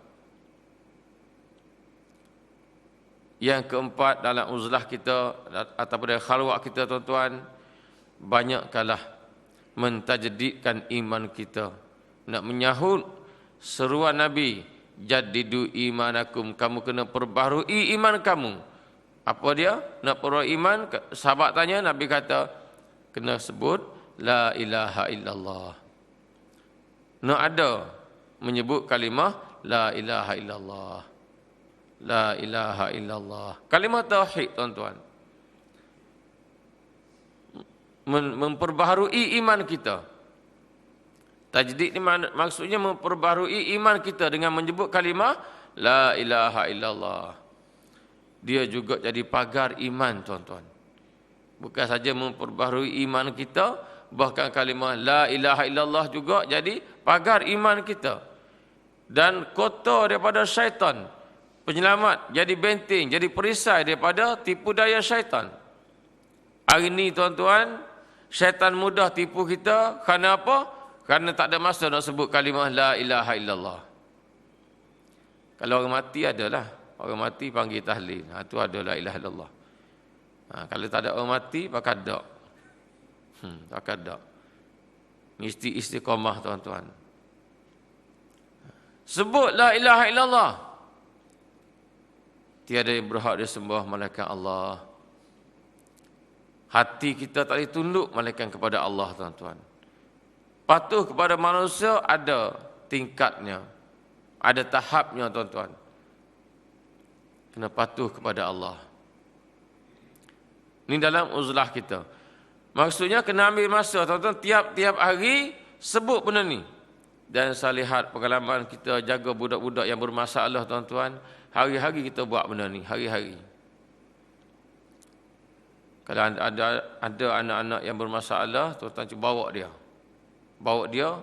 Yang keempat, dalam uzlah kita ataupun dalam khalwat kita tuan-tuan, banyakkanlah mentajdidkan iman kita. Nak menyahut seruan Nabi, jaddidu imanakum, kamu kena perbaharui iman kamu. Apa dia? Nak perbaharui iman? Sahabat tanya, Nabi kata, kena sebut la ilaha illallah. Nak ada menyebut kalimah la ilaha illallah. La ilaha illallah. Kalimah tauhid, tuan-tuan, memperbaharui iman kita. Tajdid ni maksudnya memperbaharui iman kita dengan menyebut kalimah la ilaha illallah. Dia juga jadi pagar iman, tuan-tuan. Bukan saja memperbaharui iman kita, bahkan kalimah la ilaha illallah juga jadi pagar iman kita. Dan kota daripada syaitan, penyelamat, jadi benteng, jadi perisai daripada tipu daya syaitan. Hari ini, tuan-tuan, syaitan mudah tipu kita. Kerana apa? Kerana tak ada masa nak sebut kalimah la ilaha illallah. Kalau orang mati adalah, orang mati panggil tahlil. Itu ada la ilaha illallah. Kalau tak ada orang mati, pakai dak. Pakai dak. Mesti istiqamah, tuan-tuan. Sebut la ilaha illallah. Tiada yang berhak disembah melainkan Allah. Hati kita tak boleh tunduk melainkan kepada Allah, tuan-tuan. Patuh kepada manusia ada tingkatnya, ada tahapnya, tuan-tuan. Kena patuh kepada Allah. Ini dalam uzlah kita. Maksudnya kena ambil masa, tuan-tuan, tiap-tiap hari sebut benda ni. Dan saya lihat pengalaman kita jaga budak-budak yang bermasalah, tuan-tuan, hari-hari kita buat benda ni, hari-hari. Kalau ada anak-anak yang bermasalah, tuan-tuan cuba bawa dia. Bawa dia,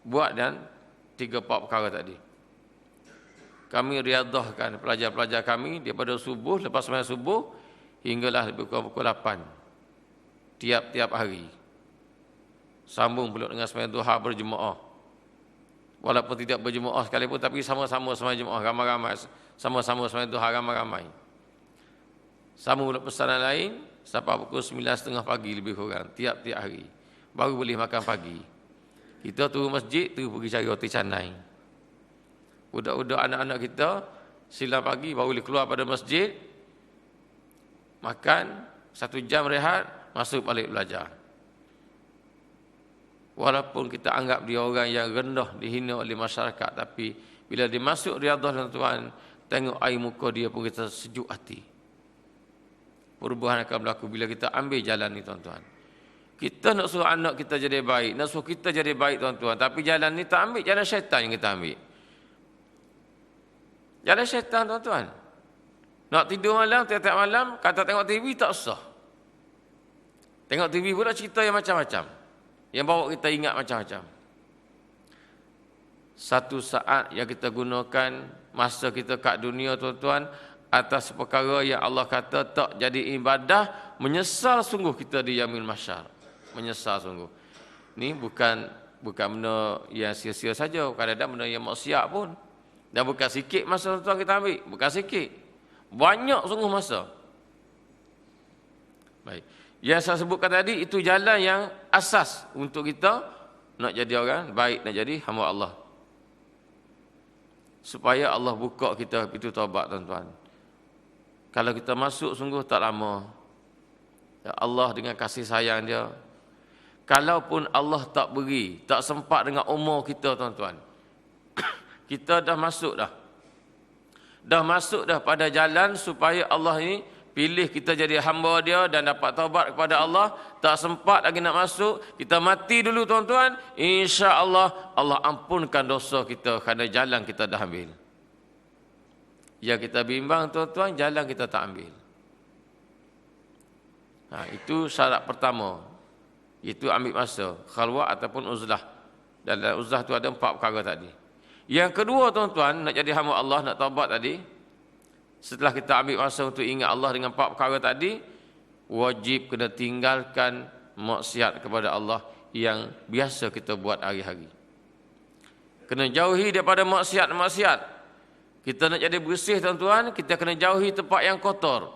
buat dan 3-4 perkara tadi. Kami riadahkan pelajar-pelajar kami daripada subuh, lepas sembahyang subuh, hinggalah lebih kurang pukul 8. Tiap-tiap hari. Sambung pula dengan sembahyang duha berjemaah. Walaupun tidak berjemaah sekalipun, tapi sama-sama sembahyang jemaah, ramai-ramai. Sama-sama sembahyang duha, ramai-ramai. Sambung pula pesanan lain, sampai pukul 9.30 pagi lebih kurang, tiap-tiap hari. Baru boleh makan pagi. Kita turun masjid, terus pergi cari roti canai. Budak-budak anak-anak kita, silam pagi baru boleh keluar pada masjid, makan, 1 jam rehat, masuk balik belajar. Walaupun kita anggap dia orang yang rendah, dihina oleh masyarakat, tapi bila dia masuk riadah, tuan-tuan, tengok air muka dia pun kita sejuk hati. Perubahan akan berlaku bila kita ambil jalan ni, tuan-tuan. Kita nak suruh anak kita jadi baik, nak suruh kita jadi baik, tuan-tuan. Tapi jalan ni tak ambil, jalan syaitan yang kita ambil. Jalan syaitan, tuan-tuan. Nak tidur malam, tiap-tiap malam, kata tengok TV tak usah. Tengok TV pula cerita yang macam-macam. Yang bawa kita ingat macam-macam. Satu saat yang kita gunakan masa kita kat dunia, tuan-tuan, atas perkara yang Allah kata tak jadi ibadah, menyesal sungguh kita di yaumil mahsyar. Menyesal sungguh. Ni bukan benda yang sia-sia saja, kadang-kadang benda yang maksiat pun. Dan bukan sikit masa, tuan-tuan, kita ambil, bukan sikit. Banyak sungguh masa. Baik. Yang saya sebutkan tadi, itu jalan yang asas untuk kita nak jadi orang baik, nak jadi hamba Allah. Supaya Allah buka kita pintu taubat, tuan-tuan. Kalau kita masuk sungguh tak lama, ya Allah dengan kasih sayang dia, kalaupun Allah tak beri, tak sempat dengan umur kita, tuan-tuan, kita dah masuk dah. Dah masuk dah pada jalan supaya Allah ni pilih kita jadi hamba dia dan dapat taubat kepada Allah. Tak sempat lagi nak masuk, kita mati dulu, tuan-tuan, insya-Allah Allah ampunkan dosa kita kerana jalan kita dah ambil. Yang kita bimbang, tuan-tuan, jalan kita tak ambil. Itu syarat pertama. Itu ambil masa, khalwat ataupun uzlah. Dan dalam uzlah tu ada 4 perkara tadi. Yang kedua, tuan-tuan, nak jadi hamba Allah, nak taubat tadi, setelah kita ambil masa untuk ingat Allah dengan 4 perkara tadi, wajib kena tinggalkan maksiat kepada Allah yang biasa kita buat hari-hari. Kena jauhi daripada maksiat-maksiat. Kita nak jadi bersih, tuan-tuan, kita kena jauhi tempat yang kotor.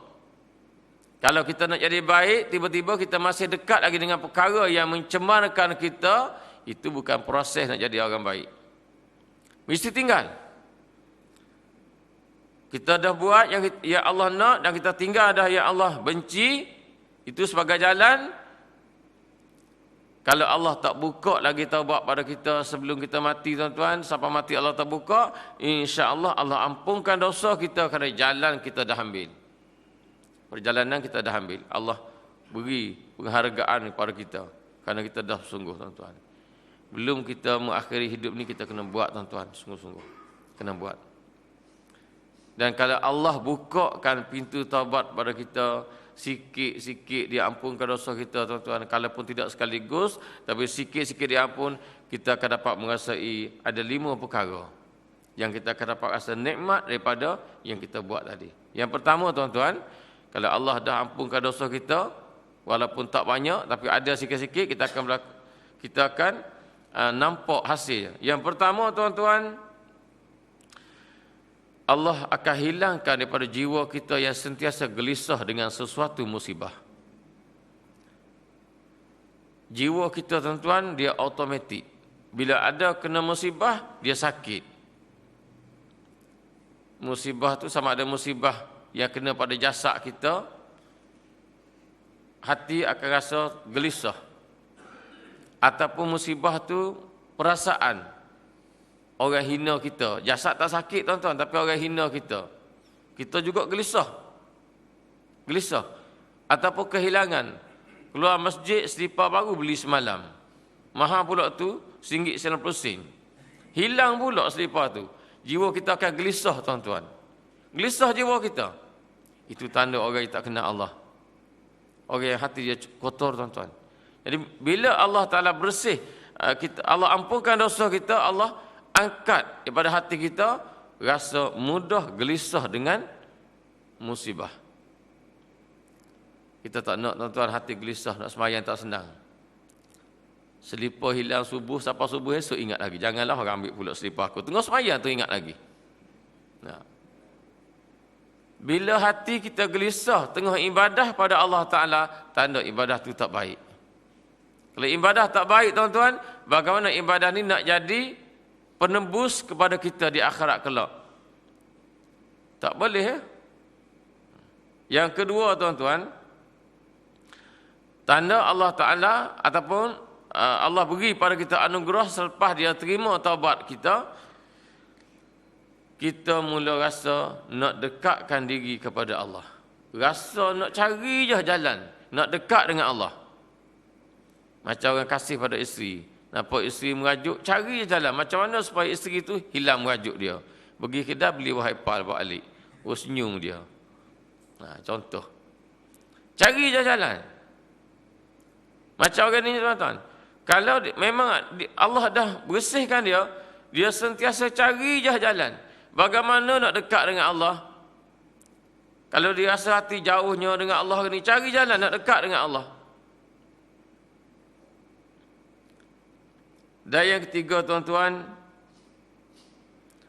Kalau kita nak jadi baik, tiba-tiba kita masih dekat lagi dengan perkara yang mencemarkan kita, itu bukan proses nak jadi orang baik. Mesti tinggal. Kita dah buat yang Allah nak dan kita tinggal dah yang Allah benci, itu sebagai jalan Kalau Allah tak buka lagi taubat pada kita sebelum kita mati tuan-tuan, sampai mati Allah tak buka, insya-Allah Allah ampunkan dosa kita kerana jalan kita dah ambil. Perjalanan kita dah ambil. Allah beri penghargaan kepada kita kerana kita dah sungguh tuan-tuan. Belum kita mengakhiri hidup ni kita kena buat tuan-tuan, sungguh-sungguh. Kena buat. Dan kalau Allah bukakan pintu taubat pada kita, sikit-sikit dia ampunkan dosa kita tuan-tuan. Kalaupun tidak sekaligus, tapi sikit-sikit dia ampun, kita akan dapat merasai ada 5 perkara yang kita akan dapat rasa nikmat daripada yang kita buat tadi. Yang pertama tuan-tuan, kalau Allah dah ampunkan dosa kita, walaupun tak banyak, tapi ada sikit-sikit, kita akan nampak hasil. Yang pertama tuan-tuan, Allah akan hilangkan daripada jiwa kita yang sentiasa gelisah dengan sesuatu musibah. Jiwa kita tuan-tuan, dia automatik. Bila ada kena musibah, dia sakit. Musibah tu sama ada musibah yang kena pada jasad kita, hati akan rasa gelisah. Ataupun musibah tu perasaan. Orang hina kita. Jasad tak sakit tuan-tuan, tapi orang hina kita. Kita juga gelisah. Gelisah. Ataupun kehilangan. Keluar masjid, selipar baru beli semalam. Mahal pula tu, RM1.90. Hilang pula selipar tu. Jiwa kita akan gelisah tuan-tuan. Gelisah jiwa kita. Itu tanda orang yang tak kenal Allah. Orang yang hati dia kotor tuan-tuan. Jadi bila Allah Ta'ala bersih, Allah ampunkan dosa kita, Allah angkat daripada hati kita rasa mudah gelisah dengan musibah. Kita tak nak tuan-tuan hati gelisah, nak sembahyang tak senang. Selipar hilang subuh, sampai subuh esok ingat lagi. Janganlah orang ambil pula selipar aku. Tengah sembahyang tu ingat lagi. Nah. Bila hati kita gelisah tengah ibadah pada Allah Ta'ala, tanda ibadah tu tak baik. Kalau ibadah tak baik tuan-tuan, bagaimana ibadah ni nak jadi penembus kepada kita di akhirat kelak? Tak boleh ya? Yang kedua tuan-tuan, tanda Allah Ta'ala ataupun Allah beri pada kita anugerah selepas dia terima taubat kita, kita mula rasa nak dekatkan diri kepada Allah. Rasa nak cari je jalan, nak dekat dengan Allah. Macam orang kasih pada isteri. Nampak isteri merajuk, cari jalan. Macam mana supaya isteri itu hilang merajuk dia. Pergi kedai beli wahipal buat alik. Oh, senyum dia. Contoh. Cari jalan. Macam orang ni tuan-tuan. Kalau memang Allah dah bersihkan dia, dia sentiasa cari jalan. Bagaimana nak dekat dengan Allah? Kalau dia rasa hati jauhnya dengan Allah ni, cari jalan nak dekat dengan Allah. Dan yang ketiga tuan-tuan,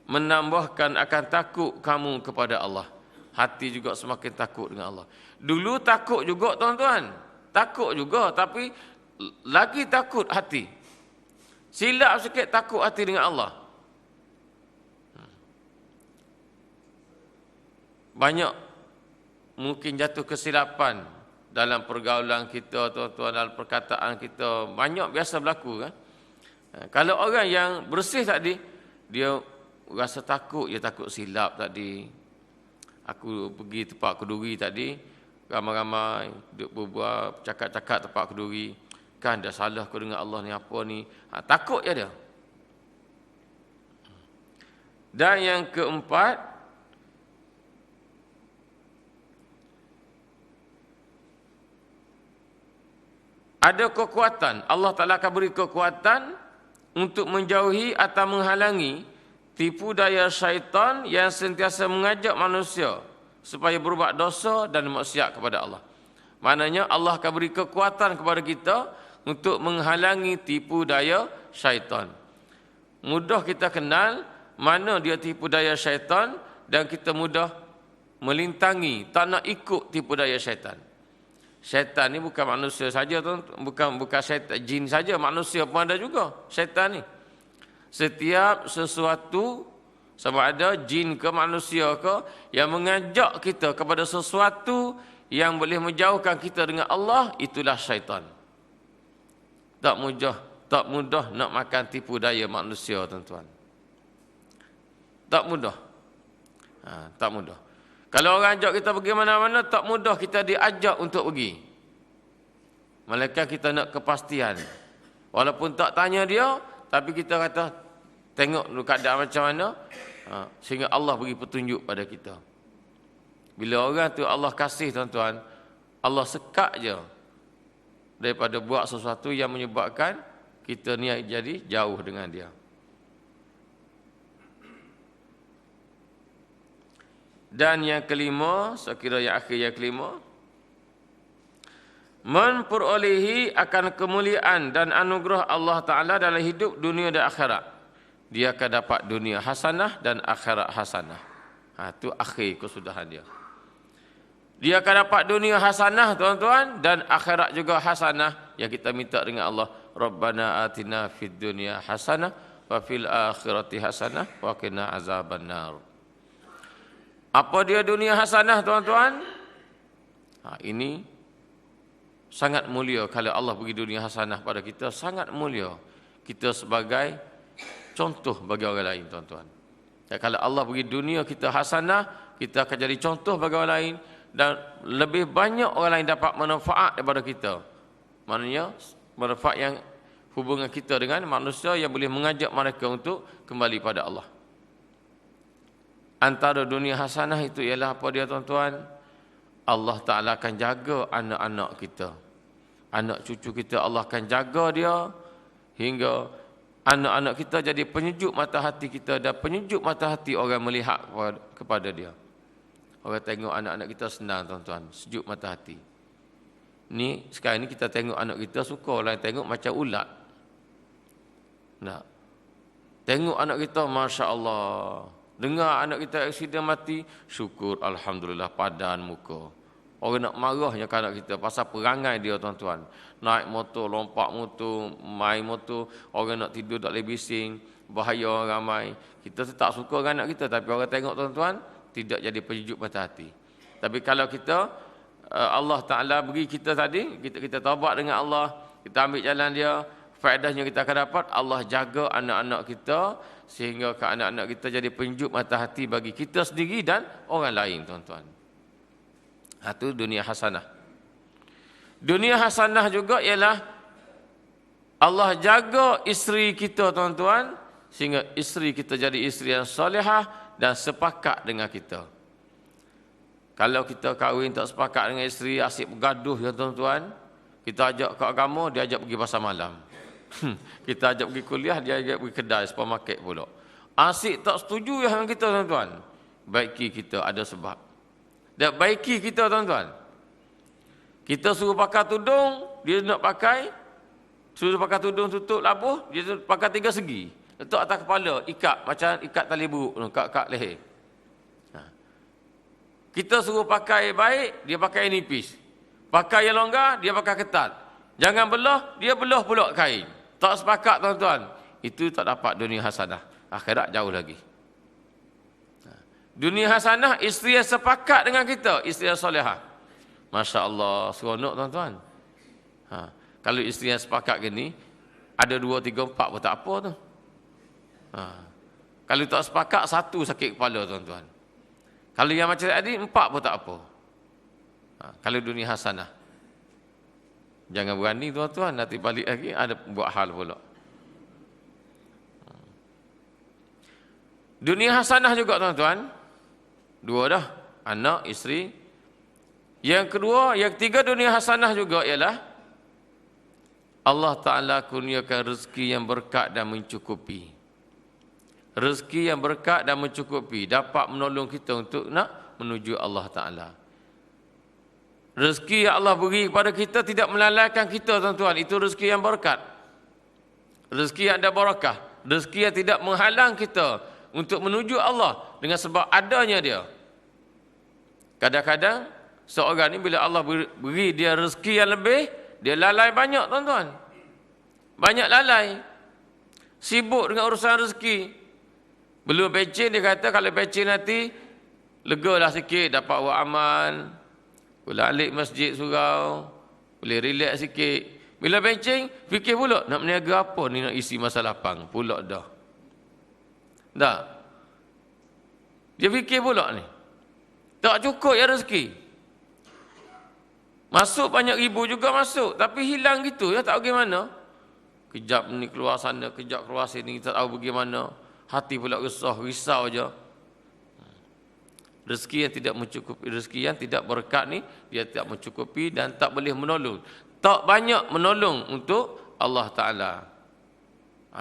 menambahkan akan takut kamu kepada Allah. Hati juga semakin takut dengan Allah. Dulu takut juga tuan-tuan. Takut juga, tapi lagi takut hati. Silap sikit takut hati dengan Allah. Banyak mungkin jatuh kesilapan dalam pergaulan kita tuan-tuan, dalam perkataan kita. Banyak biasa berlaku kan. Kalau orang yang bersih tadi, dia rasa takut, dia takut silap tadi. Aku pergi tempat keduri tadi, ramai-ramai duduk berbual, cakap-cakap tempat keduri. Kan dah salah aku dengan Allah ni, apa ni. Takut je dia. Dan yang keempat, ada kekuatan. Allah Ta'ala akan beri kekuatan untuk menjauhi atau menghalangi tipu daya syaitan yang sentiasa mengajak manusia supaya berbuat dosa dan maksiat kepada Allah. Maknanya Allah akan beri kekuatan kepada kita untuk menghalangi tipu daya syaitan. Mudah kita kenal mana dia tipu daya syaitan dan kita mudah melintangi, tak nak ikut tipu daya syaitan. Syaitan ni bukan manusia saja tuan, bukan syaitan jin saja, manusia pun ada juga syaitan ni. Setiap sesuatu, sama ada jin ke manusia ke, yang mengajak kita kepada sesuatu yang boleh menjauhkan kita dengan Allah, itulah syaitan. Tak mudah nak makan tipu daya manusia, tuan-tuan. Tak mudah. Tak mudah. Kalau orang ajak kita pergi mana-mana, tak mudah kita diajak untuk pergi. Malaikat kita nak kepastian. Walaupun tak tanya dia, tapi kita kata, tengok keadaan macam mana, sehingga Allah beri petunjuk pada kita. Bila orang tu Allah kasih, tuan-tuan, Allah sekat je daripada buat sesuatu yang menyebabkan kita ni jadi jauh dengan dia. Dan yang kelima, saya kira yang akhir yang kelima, memperolehi akan kemuliaan dan anugerah Allah Ta'ala dalam hidup dunia dan akhirat. Dia akan dapat dunia hasanah dan akhirat hasanah. Itu akhir kesudahan dia. Dia akan dapat dunia hasanah, tuan-tuan, dan akhirat juga hasanah, yang kita minta dengan Allah, Rabbana atina fid dunya hasanah wa fil akhirati hasanah wa qina azabannar. Apa dia dunia hasanah, tuan-tuan? Ini sangat mulia. Kalau Allah bagi dunia hasanah pada kita, sangat mulia. Kita sebagai contoh bagi orang lain, tuan-tuan. Dan kalau Allah bagi dunia kita hasanah, kita akan jadi contoh bagi orang lain, dan lebih banyak orang lain dapat manfaat daripada kita. Maknanya manfaat yang hubungan kita dengan manusia yang boleh mengajak mereka untuk kembali pada Allah. Antara dunia hasanah itu ialah apa dia, tuan-tuan? Allah Ta'ala akan jaga anak-anak kita. Anak cucu kita Allah akan jaga dia hingga anak-anak kita jadi penyejuk mata hati kita dan penyejuk mata hati orang melihat kepada dia. Orang tengok anak-anak kita senang, tuan-tuan, sejuk mata hati. Ni sekarang ni kita tengok anak kita suka orang tengok macam ulat. Nak tengok anak kita, masya-Allah. Dengar anak kita aksiden mati, syukur alhamdulillah, padan muka. Orang nak marahnya ke anak kita pasal perangai dia, tuan-tuan. Naik motor, lompat motor, main motor, orang nak tidur tak boleh bising, bahaya orang ramai. Kita tak suka dengan anak kita, tapi orang tengok, tuan-tuan, tidak jadi penyejuk mata hati. Tapi kalau kita Allah Ta'ala beri kita tadi, kita taubat dengan Allah, kita ambil jalan dia, faedahnya kita akan dapat, Allah jaga anak-anak kita sehingga ke anak-anak kita jadi penyejuk mata hati bagi kita sendiri dan orang lain, tuan-tuan. Itu dunia hasanah. Dunia hasanah juga ialah Allah jaga isteri kita, tuan-tuan, sehingga isteri kita jadi isteri yang solehah dan sepakat dengan kita. Kalau kita kahwin tak sepakat dengan isteri, asyik bergaduh, ya tuan-tuan, kita ajak ke agama, dia ajak pergi pasar malam. Kita ajak pergi kuliah, dia ajak pergi kedai, supermarket pula. Asyik tak setuju dengan kita, tuan-tuan. Baiki kita ada sebab. Dan baiki kita, tuan-tuan. Kita suruh pakai tudung, dia nak pakai. Suruh pakai tudung tutup labuh, dia pakai 3 segi. Letak atas kepala, ikat, macam ikat tali buruk, kat leher. Kita suruh pakai baik, dia pakai nipis. Pakai yang longgar, dia pakai ketat. Jangan belah, dia belah pula kain. Tak sepakat, tuan-tuan. Itu tak dapat dunia hasanah. Akhirat jauh lagi. Dunia hasanah, isteri yang sepakat dengan kita, isteri yang solehah. Masya Allah, seronok, tuan-tuan. Kalau isteri yang sepakat gini, ada 2, 3, 4 pun tak apa tu. Kalau tak sepakat, 1 sakit kepala, tuan-tuan. Kalau yang macam tadi, 4 pun tak apa. Kalau dunia hasanah. Jangan berani, tuan-tuan, nanti balik lagi ada buat hal pula. Dunia hasanah juga, tuan-tuan. 2 dah, anak, isteri. Yang kedua, yang ketiga dunia hasanah juga ialah Allah Ta'ala kurniakan rezeki yang berkat dan mencukupi. Rezeki yang berkat dan mencukupi dapat menolong kita untuk nak menuju Allah Ta'ala. Rezeki yang Allah beri kepada kita tidak melalaikan kita, tuan-tuan. Itu rezeki yang berkat. Rezeki yang ada barakah. Rezeki yang tidak menghalang kita untuk menuju Allah dengan sebab adanya dia. Kadang-kadang seorang ni bila Allah beri dia rezeki yang lebih, dia lalai banyak, tuan-tuan. Banyak lalai. Sibuk dengan urusan rezeki. Belum pecin, dia kata kalau pecin nanti, legalah sikit, dapat buat amal, boleh alik masjid surau, boleh relax sikit. Bila bencing, fikir pula nak meniaga apa ni, nak isi masa lapang pula dah. Dah. Dia fikir pula ni. Tak cukup ya rezeki. Masuk banyak ribu juga masuk, tapi hilang gitu ya, tak bagaimana. Kejap ni keluar sana, kejap keluar sini, tak tahu bagaimana. Hati pula risau je. Rezeki yang tidak mencukupi, rezeki yang tidak berkat ni, dia tidak mencukupi dan tak boleh menolong. Tak banyak menolong untuk Allah Ta'ala.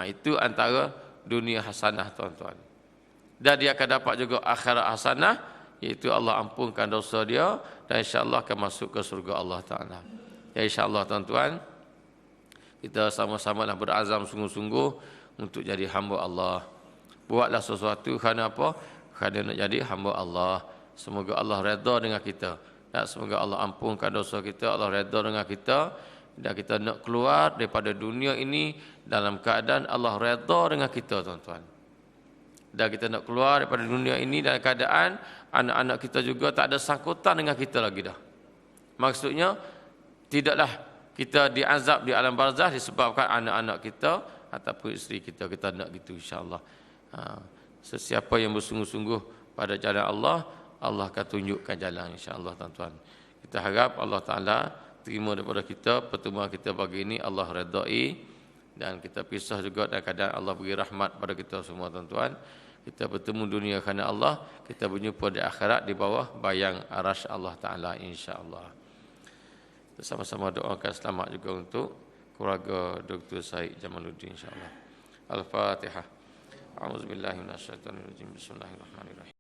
Itu antara dunia hasanah, tuan-tuan. Dan dia akan dapat juga akhirat hasanah, iaitu Allah ampunkan dosa dia dan insya-Allah akan masuk ke surga Allah Ta'ala. Ya, insya-Allah, tuan-tuan, kita sama-sama lah berazam sungguh-sungguh untuk jadi hamba Allah. Buatlah sesuatu kerana apa? Kerana nak jadi hamba Allah. Semoga Allah redha dengan kita. Dan semoga Allah ampunkan dosa kita, Allah redha dengan kita. Dan kita nak keluar daripada dunia ini dalam keadaan Allah redha dengan kita, tuan-tuan. Dan kita nak keluar daripada dunia ini dalam keadaan anak-anak kita juga tak ada sangkutan dengan kita lagi dah. Maksudnya, tidaklah kita diazab di alam barzah disebabkan anak-anak kita ataupun isteri kita. Kita nak gitu, insya-Allah. Sesiapa yang bersungguh-sungguh pada jalan Allah, Allah akan tunjukkan jalan, insya-Allah, tuan-tuan. Kita harap Allah Ta'ala terima daripada kita pertemuan kita pagi ini, Allah redai, dan kita pisah juga dalam keadaan Allah beri rahmat pada kita semua, tuan-tuan. Kita bertemu dunia kerana Allah, kita berjumpa di akhirat di bawah bayang arasy Allah Ta'ala, insya-Allah. Kita sama-sama doakan selamat juga untuk keluarga Dr. Syed Jamaluddin, insya-Allah. Al-Fatihah. A'udzubillahi minasyaitonirrajim. Bismillahirrahmanirrahim.